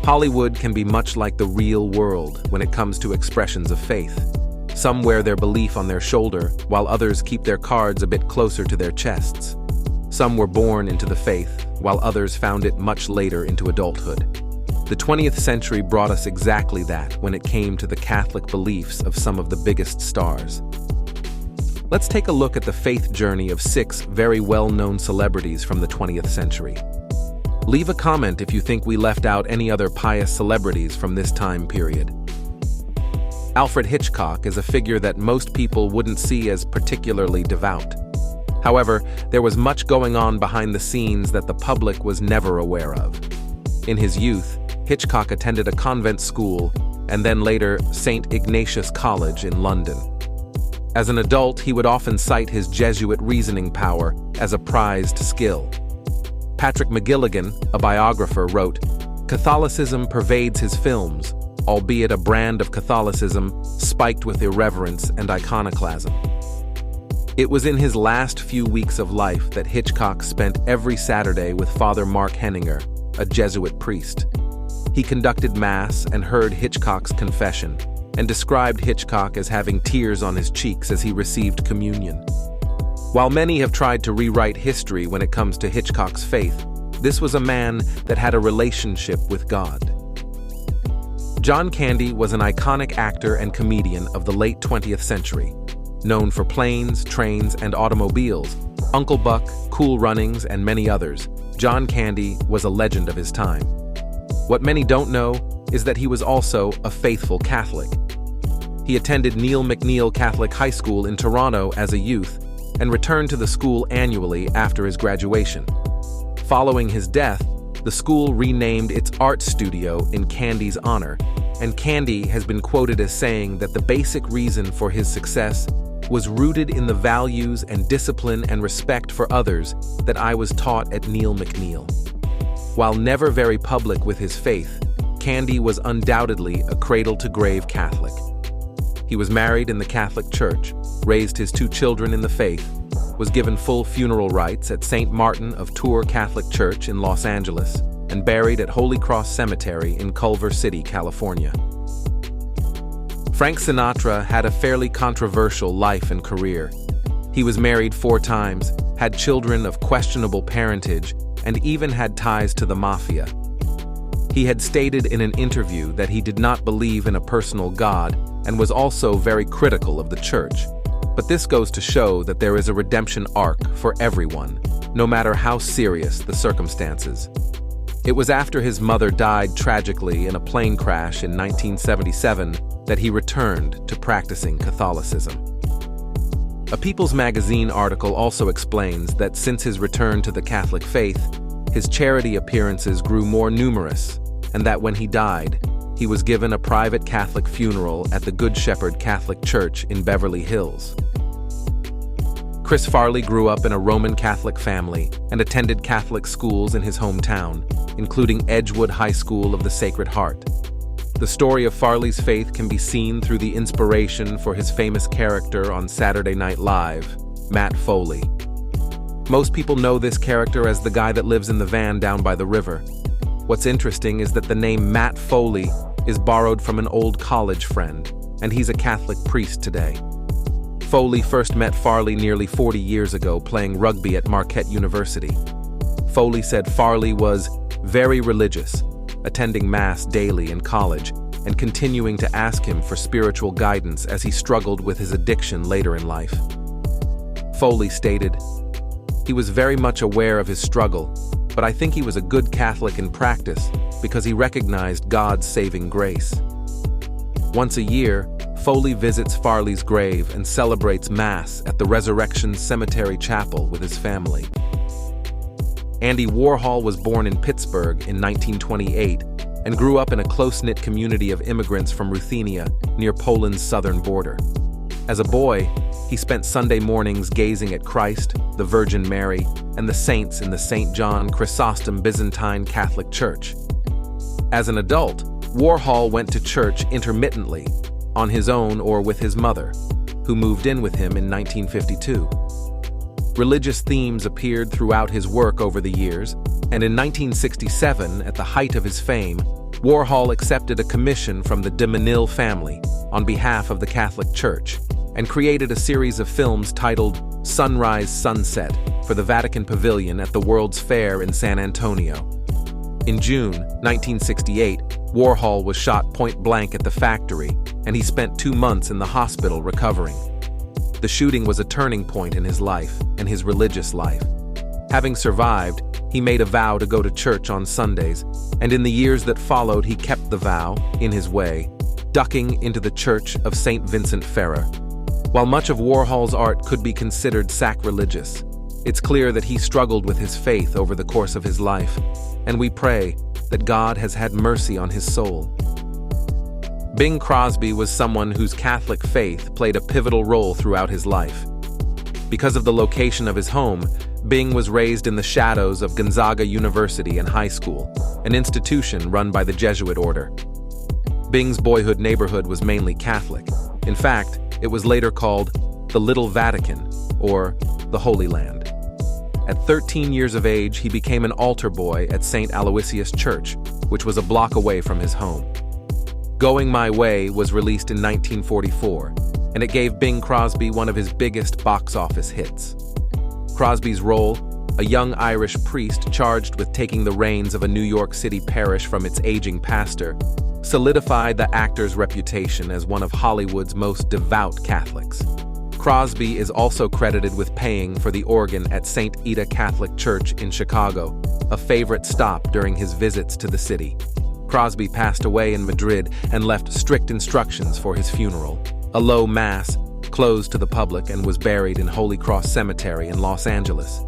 Hollywood can be much like the real world when it comes to expressions of faith. Some wear their belief on their shoulder, while others keep their cards a bit closer to their chests. Some were born into the faith, while others found it much later into adulthood. The 20th century brought us exactly that when it came to the Catholic beliefs of some of the biggest stars. Let's take a look at the faith journey of 6 very well-known celebrities from the 20th century. Leave a comment if you think we left out any other pious celebrities from this time period. Alfred Hitchcock is a figure that most people wouldn't see as particularly devout. However, there was much going on behind the scenes that the public was never aware of. In his youth, Hitchcock attended a convent school and then later St. Ignatius College in London. As an adult, he would often cite his Jesuit reasoning power as a prized skill. Patrick McGilligan, a biographer, wrote, "Catholicism pervades his films, albeit a brand of Catholicism spiked with irreverence and iconoclasm." It was in his last few weeks of life that Hitchcock spent every Saturday with Father Mark Henninger, a Jesuit priest. He conducted Mass and heard Hitchcock's confession, and described Hitchcock as having tears on his cheeks as he received communion. While many have tried to rewrite history when it comes to Hitchcock's faith, this was a man that had a relationship with God. John Candy was an iconic actor and comedian of the late 20th century. Known for Planes, Trains, and Automobiles, Uncle Buck, Cool Runnings, and many others, John Candy was a legend of his time. What many don't know is that he was also a faithful Catholic. He attended Neil McNeil Catholic High School in Toronto as a youth and returned to the school annually after his graduation. Following his death, the school renamed its art studio in Candy's honor, and Candy has been quoted as saying that the basic reason for his success was rooted in the values and discipline and respect for others that I was taught at Neil McNeil. While never very public with his faith, Candy was undoubtedly a cradle-to-grave Catholic. He was married in the Catholic Church, raised his 2 children in the faith, was given full funeral rites at St. Martin of Tours Catholic Church in Los Angeles, and buried at Holy Cross Cemetery in Culver City, California. Frank Sinatra had a fairly controversial life and career. He was married 4 times, had children of questionable parentage, and even had ties to the mafia. He had stated in an interview that he did not believe in a personal God and was also very critical of the church. But this goes to show that there is a redemption arc for everyone, no matter how serious the circumstances. It was after his mother died tragically in a plane crash in 1977 that he returned to practicing Catholicism. A People's Magazine article also explains that since his return to the Catholic faith, his charity appearances grew more numerous, and that when he died, he was given a private Catholic funeral at the Good Shepherd Catholic Church in Beverly Hills. Chris Farley grew up in a Roman Catholic family and attended Catholic schools in his hometown, including Edgewood High School of the Sacred Heart. The story of Farley's faith can be seen through the inspiration for his famous character on Saturday Night Live, Matt Foley. Most people know this character as the guy that lives in the van down by the river. What's interesting is that the name Matt Foley is borrowed from an old college friend, and he's a Catholic priest today. Foley first met Farley nearly 40 years ago playing rugby at Marquette University. Foley said Farley was very religious, attending Mass daily in college, and continuing to ask him for spiritual guidance as he struggled with his addiction later in life. Foley stated, "He was very much aware of his struggle, but I think he was a good Catholic in practice because he recognized God's saving grace." Once a year, Foley visits Farley's grave and celebrates Mass at the Resurrection Cemetery Chapel with his family. Andy Warhol was born in Pittsburgh in 1928 and grew up in a close-knit community of immigrants from Ruthenia near Poland's southern border. As a boy, he spent Sunday mornings gazing at Christ, the Virgin Mary, and the saints in the St. John Chrysostom Byzantine Catholic Church. As an adult, Warhol went to church intermittently, on his own or with his mother, who moved in with him in 1952. Religious themes appeared throughout his work over the years, and in 1967, at the height of his fame, Warhol accepted a commission from the de Menil family on behalf of the Catholic Church and created a series of films titled Sunrise Sunset for the Vatican Pavilion at the World's Fair in San Antonio. In June 1968, Warhol was shot point-blank at the factory, and he spent 2 months in the hospital recovering. The shooting was a turning point in his life and his religious life. Having survived, he made a vow to go to church on Sundays, and in the years that followed he kept the vow, in his way, ducking into the Church of St. Vincent Ferrer. While much of Warhol's art could be considered sacrilegious, it's clear that he struggled with his faith over the course of his life, and we pray that God has had mercy on his soul. Bing Crosby was someone whose Catholic faith played a pivotal role throughout his life. Because of the location of his home, Bing was raised in the shadows of Gonzaga University and High School, an institution run by the Jesuit order. Bing's boyhood neighborhood was mainly Catholic. In fact, it was later called the Little Vatican, or the Holy Land. At 13 years of age, he became an altar boy at St. Aloysius Church, which was a block away from his home. Going My Way was released in 1944, and it gave Bing Crosby one of his biggest box office hits. Crosby's role, a young Irish priest charged with taking the reins of a New York City parish from its aging pastor, solidified the actor's reputation as one of Hollywood's most devout Catholics. Crosby is also credited with paying for the organ at St. Ida Catholic Church in Chicago, a favorite stop during his visits to the city. Crosby passed away in Madrid and left strict instructions for his funeral. A low mass, closed to the public, and was buried in Holy Cross Cemetery in Los Angeles.